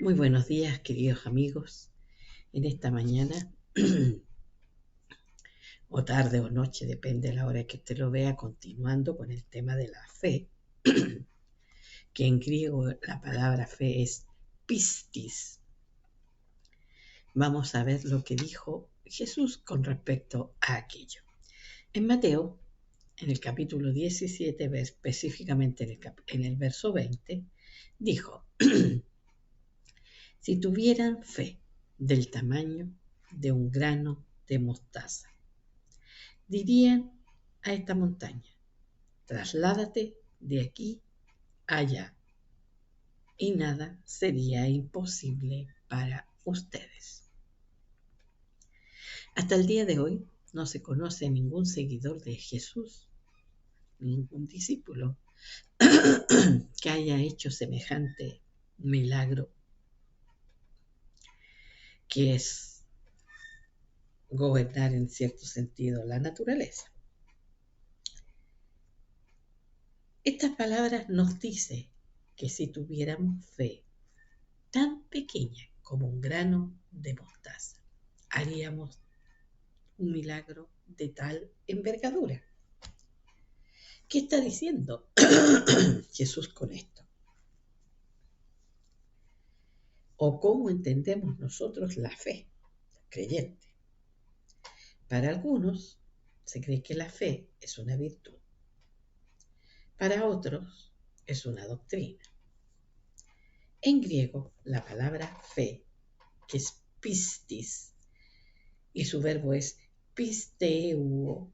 Muy buenos días, queridos amigos. En esta mañana, o tarde o noche, depende de la hora que usted lo vea, continuando con el tema de la fe, que en griego la palabra fe es pistis. Vamos a ver lo que dijo Jesús con respecto a aquello. En Mateo, en el capítulo 17, específicamente en el verso 20, dijo, si tuvieran fe del tamaño de un grano de mostaza, dirían a esta montaña, trasládate de aquí a allá, y nada sería imposible para ustedes. Hasta el día de hoy no se conoce ningún seguidor de Jesús, ningún discípulo que haya hecho semejante milagro, que es gobernar en cierto sentido la naturaleza. Estas palabras nos dicen que si tuviéramos fe tan pequeña como un grano de mostaza, haríamos un milagro de tal envergadura. ¿Qué está diciendo Jesús con esto? ¿O cómo entendemos nosotros la fe creyente? Para algunos se cree que la fe es una virtud. Para otros es una doctrina. En griego, la palabra fe, que es pistis, y su verbo es pisteuo,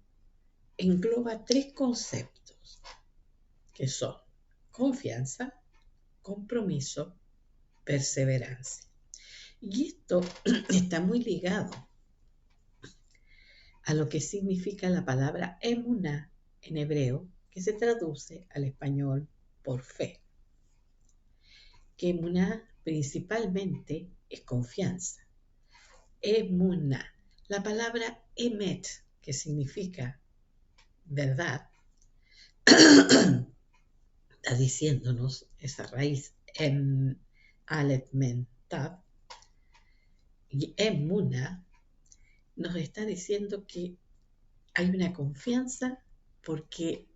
engloba tres conceptos, que son confianza, compromiso, perseverancia. Y esto está muy ligado a lo que significa la palabra emuná en hebreo, que se traduce al español por fe. Que emuná principalmente es confianza. Emuná. La palabra emet, que significa verdad, está diciéndonos esa raíz aleph men tav, y emuna nos está diciendo que hay una confianza porque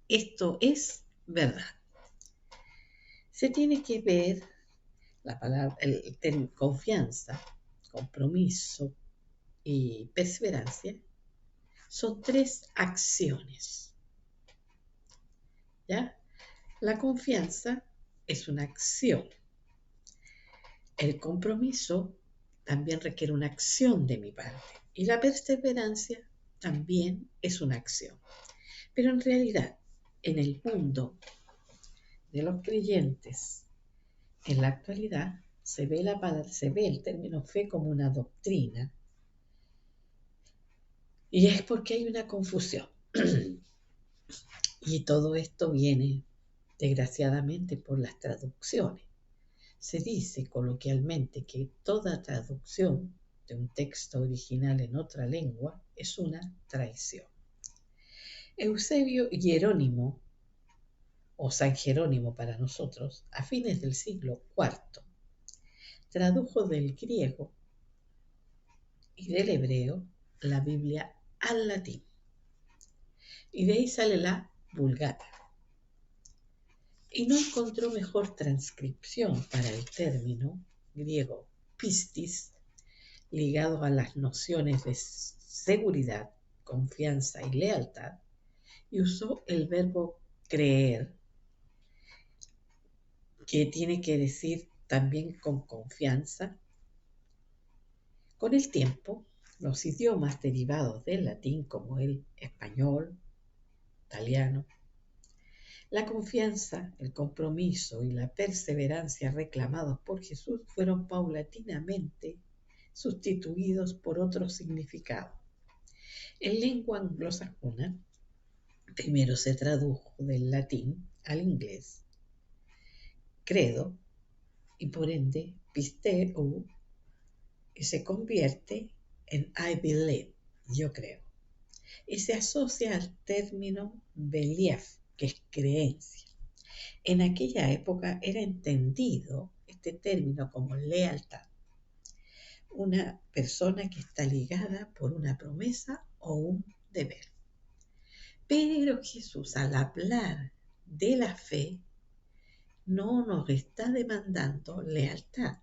esto es verdad. Se tiene que ver la palabra, el término confianza, compromiso y perseverancia. Son tres acciones. ¿Ya? La confianza es una acción. El compromiso también requiere una acción de mi parte. Y la perseverancia también es una acción. Pero en realidad, en el mundo de los creyentes, en la actualidad, se ve el término fe como una doctrina. Y es porque hay una confusión. Y todo esto viene, desgraciadamente, por las traducciones. Se dice coloquialmente que toda traducción de un texto original en otra lengua es una traición. Eusebio Jerónimo, o San Jerónimo para nosotros, a fines del siglo IV, tradujo del griego y del hebreo la Biblia al latín. Y de ahí sale la Vulgata. Y no encontró mejor transcripción para el término griego pistis, ligado a las nociones de seguridad, confianza y lealtad, y usó el verbo creer, que tiene que decir también con confianza. Con el tiempo, los idiomas derivados del latín, como el español, italiano, la confianza, el compromiso y la perseverancia reclamados por Jesús fueron paulatinamente sustituidos por otros significados. En lengua anglosajona, primero se tradujo del latín al inglés credo y por ende pisteu, y se convierte en I believe, yo creo. Y se asocia al término belief, que es creencia. En aquella época era entendido este término como lealtad. Una persona que está ligada por una promesa o un deber. Pero Jesús, al hablar de la fe, no nos está demandando lealtad,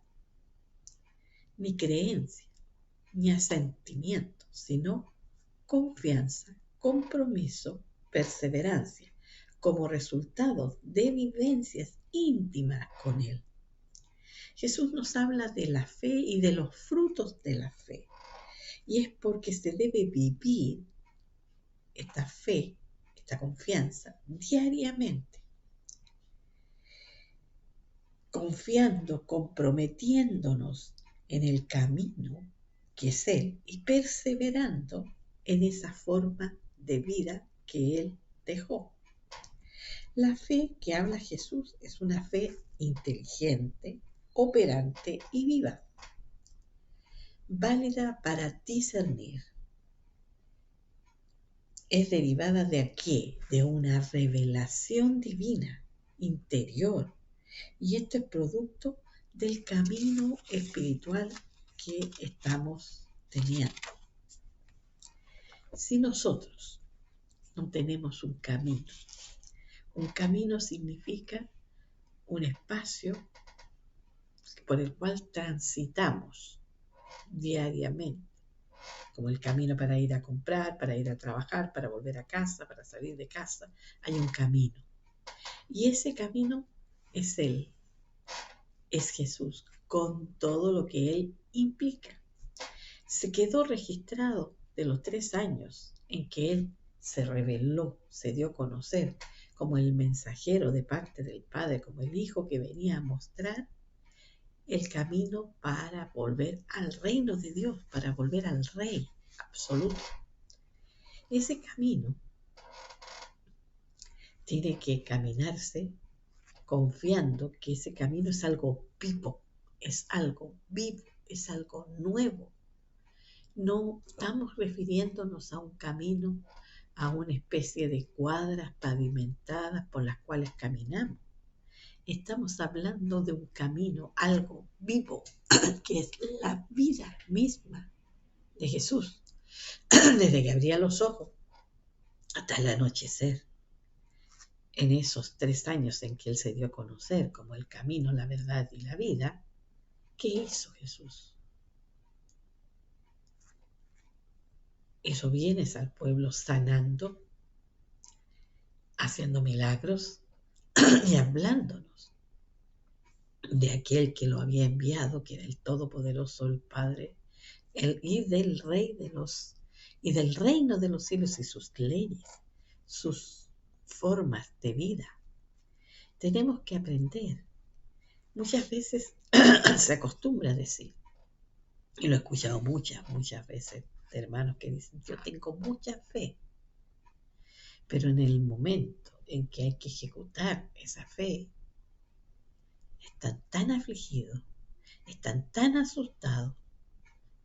ni creencia, ni asentimiento, sino confianza, compromiso, perseverancia, como resultado de vivencias íntimas con Él. Jesús nos habla de la fe y de los frutos de la fe. Y es porque se debe vivir esta fe, esta confianza, diariamente. Confiando, comprometiéndonos en el camino que es Él y perseverando en esa forma de vida que Él dejó. La fe que habla Jesús es una fe inteligente, operante y viva, válida para discernir. Es derivada de aquí, de una revelación divina, interior, y esto es producto del camino espiritual que estamos teniendo. Si nosotros no tenemos un camino significa un espacio por el cual transitamos diariamente, como el camino para ir a comprar, para ir a trabajar, para volver a casa, para salir de casa. Hay un camino. Y ese camino es Él, es Jesús, con todo lo que Él implica. Se quedó registrado de los 3 años en que Él se reveló, se dio a conocer como el mensajero de parte del Padre, como el Hijo que venía a mostrar el camino para volver al reino de Dios, para volver al Rey absoluto. Ese camino tiene que caminarse confiando que ese camino es algo vivo, es algo vivo, es algo nuevo. No estamos refiriéndonos a un camino, a una especie de cuadras pavimentadas por las cuales caminamos. Estamos hablando de un camino, algo vivo, que es la vida misma de Jesús, desde que abría los ojos hasta el anochecer. En esos 3 años en que Él se dio a conocer como el camino, la verdad y la vida, ¿qué hizo Jesús? Hizo bienes al pueblo, sanando, haciendo milagros y hablándonos de aquel que lo había enviado, que era el Todopoderoso, el Padre, y del Rey y del reino de los cielos y sus leyes, sus formas de vida. Tenemos que aprender. Muchas veces se acostumbra a decir, y lo he escuchado muchas veces, de hermanos que dicen, yo tengo mucha fe, pero en el momento en que hay que ejecutar esa fe, están tan afligidos, están tan asustados,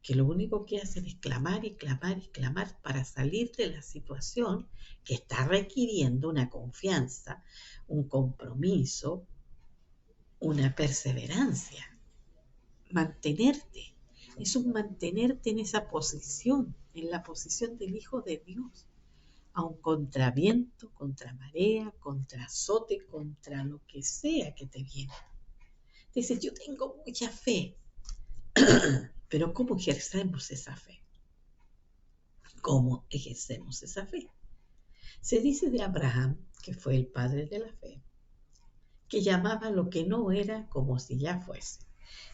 que lo único que hacen es clamar y clamar y clamar para salir de la situación que está requiriendo una confianza, un compromiso, una perseverancia. Mantenerte, es un mantenerte en esa posición, en la posición del Hijo de Dios, aun contra viento, contra marea, contra azote, contra lo que sea que te viene. Dices, yo tengo mucha fe, pero ¿cómo ejercemos esa fe? ¿Cómo ejercemos esa fe? Se dice de Abraham, que fue el padre de la fe, que llamaba lo que no era como si ya fuese.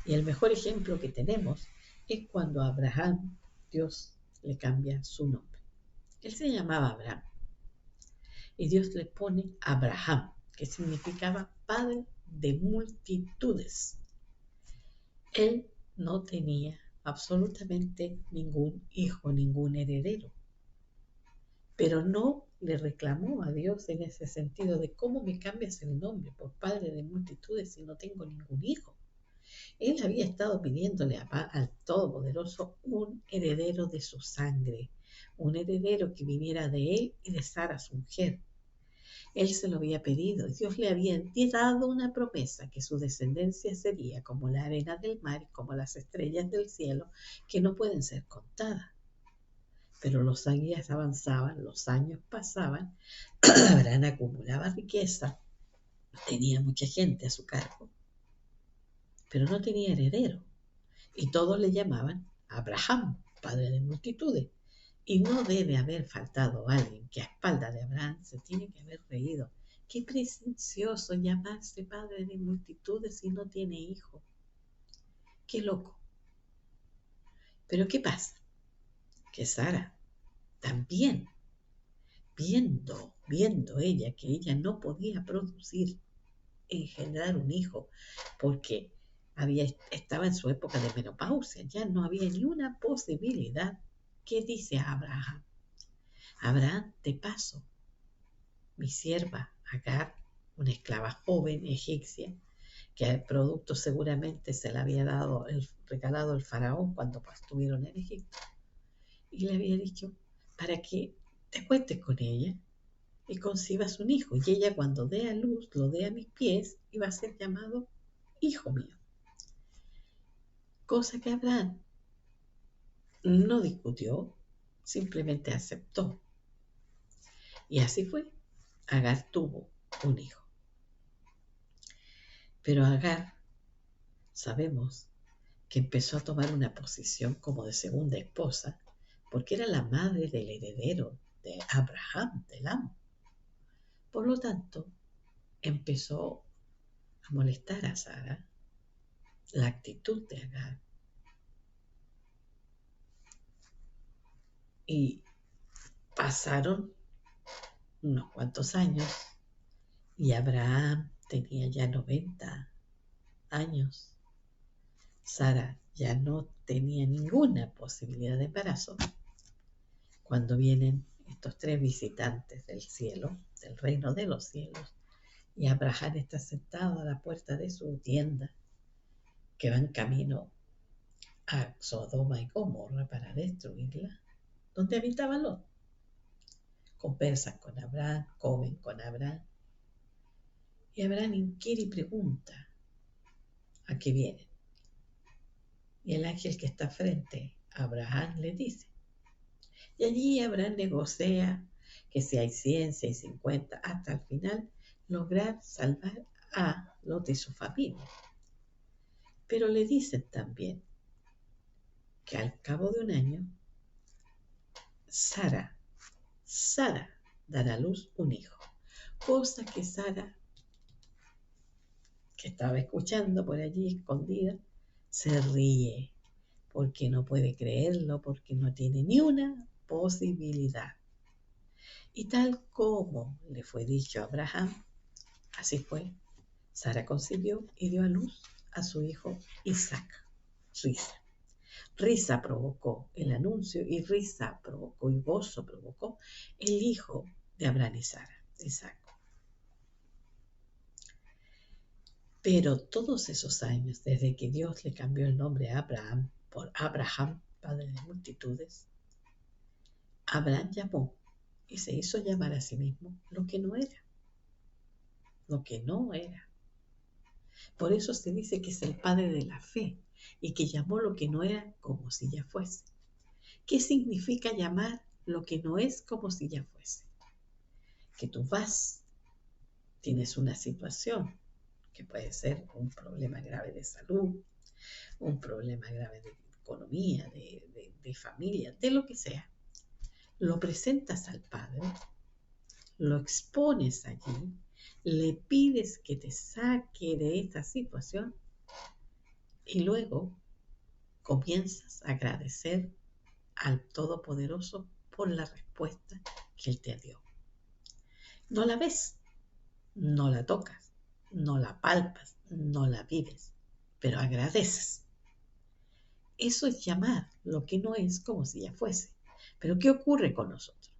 Y el mejor ejemplo que tenemos es cuando a Abraham Dios le cambia su nombre. Él se llamaba Abraham y Dios le pone Abraham, que significaba padre de multitudes. Él no tenía absolutamente ningún hijo, ningún heredero, pero no le reclamó a Dios en ese sentido de cómo me cambias el nombre por padre de multitudes si no tengo ningún hijo. Él había estado pidiéndole al Todopoderoso un heredero de su sangre, un heredero que viniera de él y de Sara, su mujer. Él se lo había pedido y Dios le había dado una promesa que su descendencia sería como la arena del mar y como las estrellas del cielo, que no pueden ser contadas. Pero los años avanzaban, los años pasaban, Abraham acumulaba riqueza, tenía mucha gente a su cargo, pero no tenía heredero. Y todos le llamaban Abraham, padre de multitudes. Y no debe haber faltado alguien que a espalda de Abraham se tiene que haber reído. Qué pretencioso llamarse padre de multitudes si no tiene hijo. Qué loco. Pero ¿qué pasa? Que Sara también, viendo ella que ella no podía producir, engendrar un hijo, porque estaba en su época de menopausia, ya no había ni una posibilidad. ¿Qué dice Abraham? Abraham, te paso mi sierva Agar, una esclava joven egipcia, que al producto seguramente se le había regalado el faraón cuando estuvieron en Egipto, y le había dicho para que te acuestes con ella y concibas un hijo, y ella cuando dé a luz lo dé a mis pies y va a ser llamado hijo mío. Cosa que Abraham no discutió, simplemente aceptó. Y así fue. Agar tuvo un hijo. Pero Agar, sabemos que empezó a tomar una posición como de segunda esposa, porque era la madre del heredero de Abraham, del amo. Por lo tanto, empezó a molestar a Sara la actitud de Agar. Y pasaron unos cuantos años y Abraham tenía ya 90 años. Sara ya no tenía ninguna posibilidad de embarazo. Cuando vienen estos tres visitantes del cielo, del reino de los cielos, y Abraham está sentado a la puerta de su tienda, que van camino a Sodoma y Gomorra para destruirla, donde habitaba Lot. Conversan con Abraham, comen con Abraham, y Abraham inquiere y pregunta a qué vienen. Y el ángel que está frente a Abraham le dice, y allí Abraham negocia que si hay 100, si hay 50, hasta el final lograr salvar a Lot y su familia. Pero le dicen también que al cabo de un año, Sara dará a luz un hijo. Cosa que Sara, que estaba escuchando por allí escondida, se ríe porque no puede creerlo, porque no tiene ni una posibilidad. Y tal como le fue dicho a Abraham, así fue. Sara concibió y dio a luz a su hijo Isaac. Risa provocó el anuncio y risa provocó y gozo provocó el hijo de Abraham y Sara, Isaac. Pero todos esos años, desde que Dios le cambió el nombre a Abraham por Abraham, padre de multitudes, Abraham llamó y se hizo llamar a sí mismo lo que no era. Lo que no era. Por eso se dice que es el padre de la fe y que llamó lo que no era como si ya fuese. ¿Qué significa llamar lo que no es como si ya fuese? Que tú tienes una situación que puede ser un problema grave de salud, un problema grave de economía, de familia, de lo que sea. Lo presentas al Padre, lo expones allí, le pides que te saque de esta situación y luego comienzas a agradecer al Todopoderoso por la respuesta que Él te dio. No la ves, no la tocas, no la palpas, no la vives, pero agradeces. Eso es llamar lo que no es como si ya fuese. Pero ¿qué ocurre con nosotros?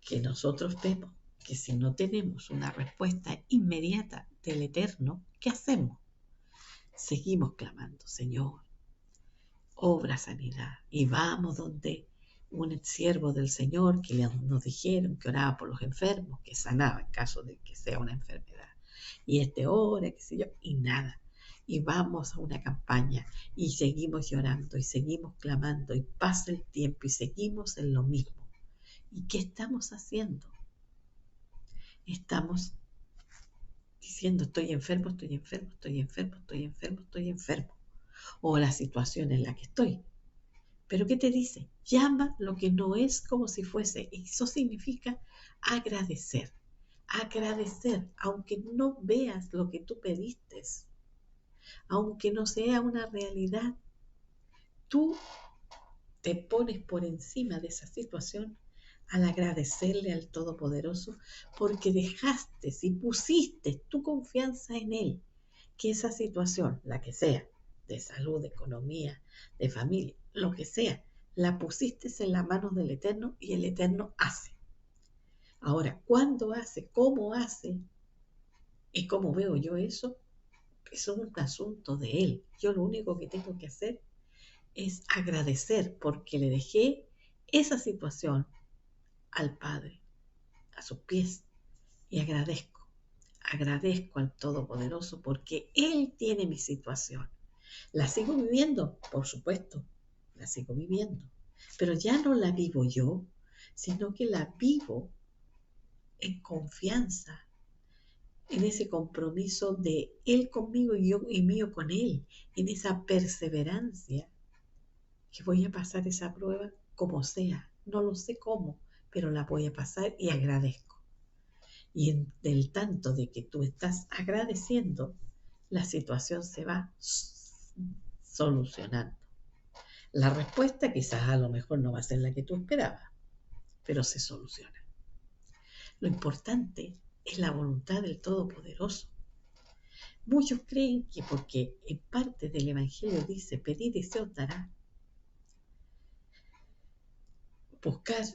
Que nosotros vemos que si no tenemos una respuesta inmediata del Eterno, ¿qué hacemos? Seguimos clamando, Señor, obra sanidad, y vamos donde un siervo del Señor que nos dijeron que oraba por los enfermos, que sanaba en caso de que sea una enfermedad. Y ora, qué sé yo, y nada. Y vamos a una campaña y seguimos llorando y seguimos clamando y pasa el tiempo y seguimos en lo mismo. ¿Y qué estamos haciendo? Estamos diciendo estoy enfermo, estoy enfermo, estoy enfermo, estoy enfermo, estoy enfermo. O la situación en la que estoy. Pero ¿qué te dice? Llama lo que no es como si fuese. Y eso significa agradecer. Agradecer, aunque no veas lo que tú pediste, aunque no sea una realidad, tú te pones por encima de esa situación al agradecerle al Todopoderoso porque dejaste y pusiste tu confianza en Él, que esa situación, la que sea, de salud, de economía, de familia, lo que sea, la pusiste en las manos del Eterno y el Eterno hace. Ahora, ¿cuándo hace? ¿Cómo hace? ¿Y cómo veo yo eso? Eso es un asunto de Él. Yo lo único que tengo que hacer es agradecer porque le dejé esa situación al Padre, a sus pies, y agradezco al Todopoderoso porque Él tiene mi situación. ¿La sigo viviendo? Por supuesto, la sigo viviendo, pero ya no la vivo yo, sino que la vivo en confianza, en ese compromiso de Él conmigo y yo y mío con Él, en esa perseverancia que voy a pasar esa prueba como sea. No lo sé cómo, pero la voy a pasar y agradezco. Y en el tanto de que tú estás agradeciendo, la situación se va solucionando. La respuesta quizás a lo mejor no va a ser la que tú esperabas, pero se soluciona. Lo importante es la voluntad del Todopoderoso. Muchos creen que porque en parte del Evangelio dice, pedid y se os dará, buscar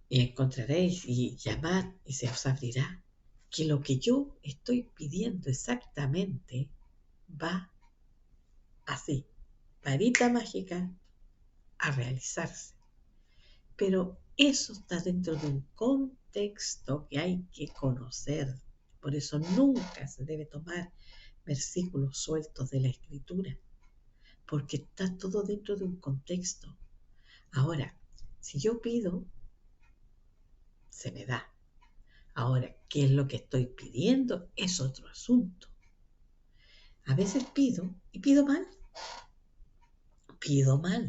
y encontraréis y llamar y se os abrirá, que lo que yo estoy pidiendo exactamente va así, varita mágica, a realizarse. Pero eso está dentro de un contexto que hay que conocer. Por eso nunca se debe tomar versículos sueltos de la Escritura, porque está todo dentro de un contexto. Ahora, si yo pido, se me da. Ahora, ¿qué es lo que estoy pidiendo? Es otro asunto. A veces pido y pido mal. Pido mal.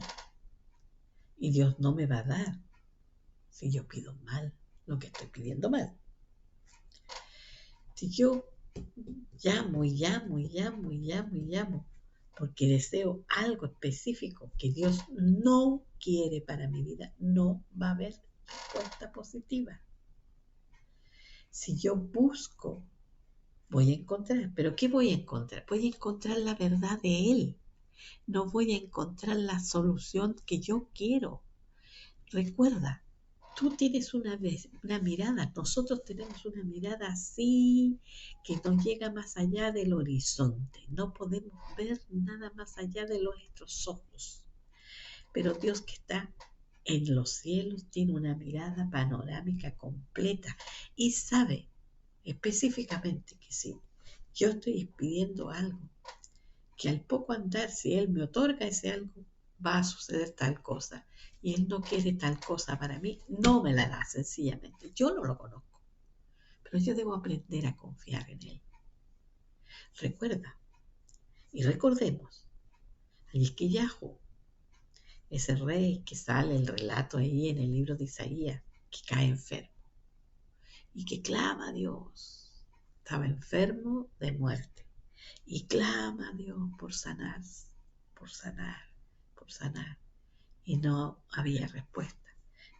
Y Dios no me va a dar si yo pido mal lo que estoy pidiendo mal. Si yo llamo y llamo y llamo y llamo y llamo porque deseo algo específico que Dios no quiere para mi vida, no va a haber respuesta positiva. Si yo busco, voy a encontrar. ¿Pero qué voy a encontrar? Voy a encontrar la verdad de Él. No voy a encontrar la solución que yo quiero. Recuerda, tú tienes una mirada, nosotros tenemos una mirada así que nos llega más allá del horizonte. No podemos ver nada más allá de nuestros ojos. Pero Dios que está en los cielos tiene una mirada panorámica completa y sabe específicamente que si yo estoy pidiendo algo, que al poco andar, si Él me otorga ese algo, va a suceder tal cosa. Y Él no quiere tal cosa para mí, no me la da sencillamente. Yo no lo conozco, pero yo debo aprender a confiar en Él. Recuerda, y recordemos, Yahú, ese rey que sale el relato ahí en el libro de Isaías, que cae enfermo y que clama a Dios. Estaba enfermo de muerte y clama a Dios por sanar, por sanar, por sanar. Y no había respuesta.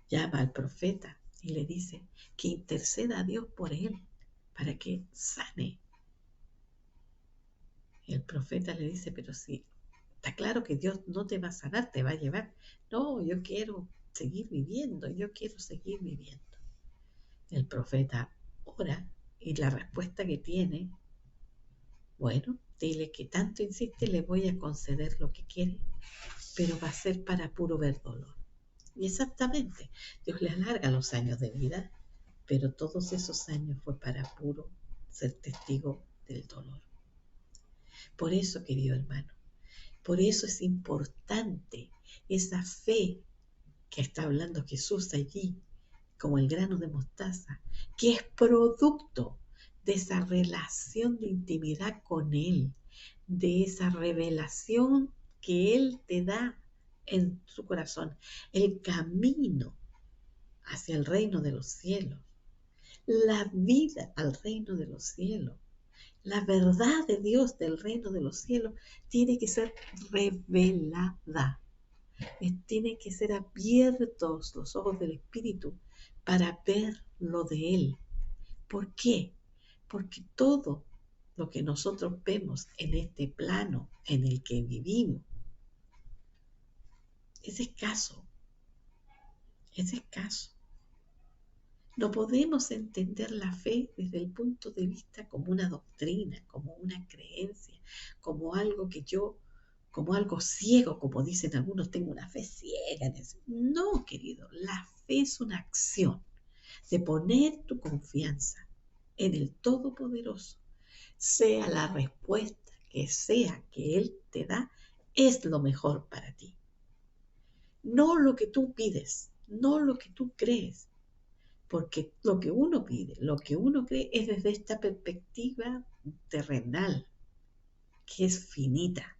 Llama al profeta y le dice que interceda a Dios por él para que sane. Y el profeta le dice, pero sí, está claro que Dios no te va a sanar, te va a llevar. No, yo quiero seguir viviendo, yo quiero seguir viviendo. El profeta ora y la respuesta que tiene, bueno, dile que tanto insiste, le voy a conceder lo que quiere, pero va a ser para puro ver dolor. Y exactamente, Dios le alarga los años de vida, pero todos esos años fue para puro ser testigo del dolor. Por eso, querido hermano, por eso es importante esa fe que está hablando Jesús allí, como el grano de mostaza, que es producto de esa relación de intimidad con Él, de esa revelación que Él te da en su corazón, el camino hacia el reino de los cielos, la vida al reino de los cielos. La verdad de Dios del reino de los cielos tiene que ser revelada. Tienen que ser abiertos los ojos del Espíritu para ver lo de Él. ¿Por qué? Porque todo lo que nosotros vemos en este plano en el que vivimos es escaso. Es escaso. No podemos entender la fe desde el punto de vista como una doctrina, como una creencia, como algo que yo, como algo ciego, como dicen algunos, tengo una fe ciega en eso. No, querido, la fe es una acción de poner tu confianza en el Todopoderoso, sea la respuesta que sea que Él te da, es lo mejor para ti. No lo que tú pides, no lo que tú crees, porque lo que uno pide, lo que uno cree es desde esta perspectiva terrenal, que es finita.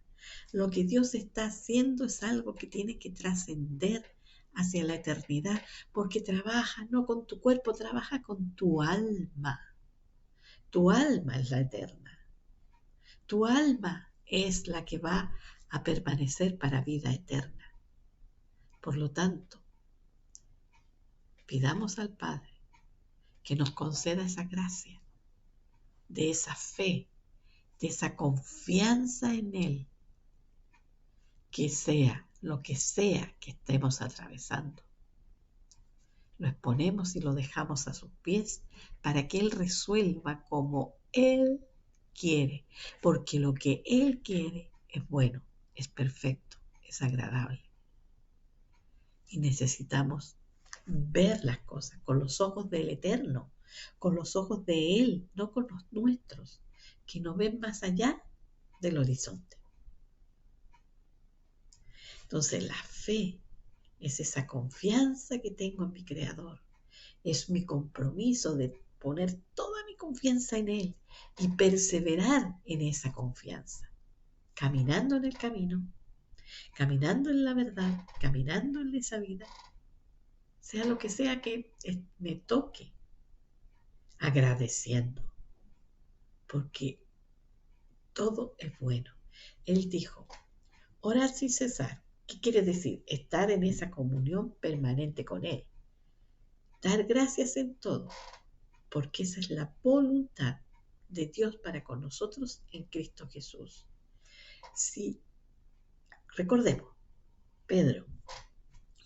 Lo que Dios está haciendo es algo que tiene que trascender hacia la eternidad, porque trabaja no con tu cuerpo, trabaja con tu alma. Tu alma es la eterna. Tu alma es la que va a permanecer para vida eterna. Por lo tanto, pidamos al Padre que nos conceda esa gracia, de esa fe, de esa confianza en Él, que sea lo que sea que estemos atravesando. Lo exponemos y lo dejamos a sus pies para que Él resuelva como Él quiere, porque lo que Él quiere es bueno, es perfecto, es agradable. Y necesitamos ver las cosas con los ojos del Eterno, con los ojos de Él, no con los nuestros, que no ven más allá del horizonte. Entonces la fe es esa confianza que tengo en mi Creador, es mi compromiso de poner toda mi confianza en Él y perseverar en esa confianza, caminando en el camino, caminando en la verdad, caminando en esa vida, sea lo que sea que me toque, agradeciendo, porque todo es bueno. Él dijo, orar sin cesar. ¿Qué quiere decir? Estar en esa comunión permanente con Él. Dar gracias en todo, porque esa es la voluntad de Dios para con nosotros en Cristo Jesús. Si recordemos, Pedro,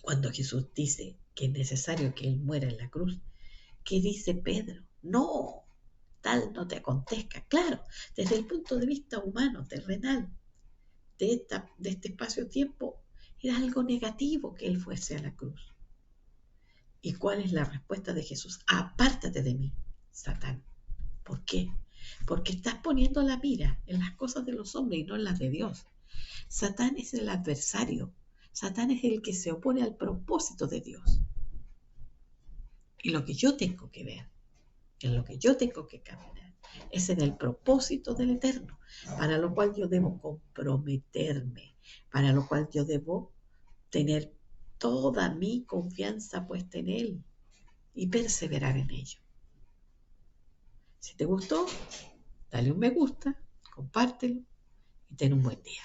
cuando Jesús dice que es necesario que Él muera en la cruz, ¿qué dice Pedro? No, tal no te acontezca. Claro, desde el punto de vista humano, terrenal, de este espacio-tiempo, era algo negativo que Él fuese a la cruz. ¿Y cuál es la respuesta de Jesús? Apártate de mí, Satán. ¿Por qué? Porque estás poniendo la mira en las cosas de los hombres y no en las de Dios. Satán es el adversario. Satán es el que se opone al propósito de Dios. Y lo que yo tengo que ver, en lo que yo tengo que caminar, es en el propósito del Eterno, para lo cual yo debo comprometerme, para lo cual yo debo tener toda mi confianza puesta en Él y perseverar en ello. Si te gustó, dale un me gusta, compártelo y ten un buen día.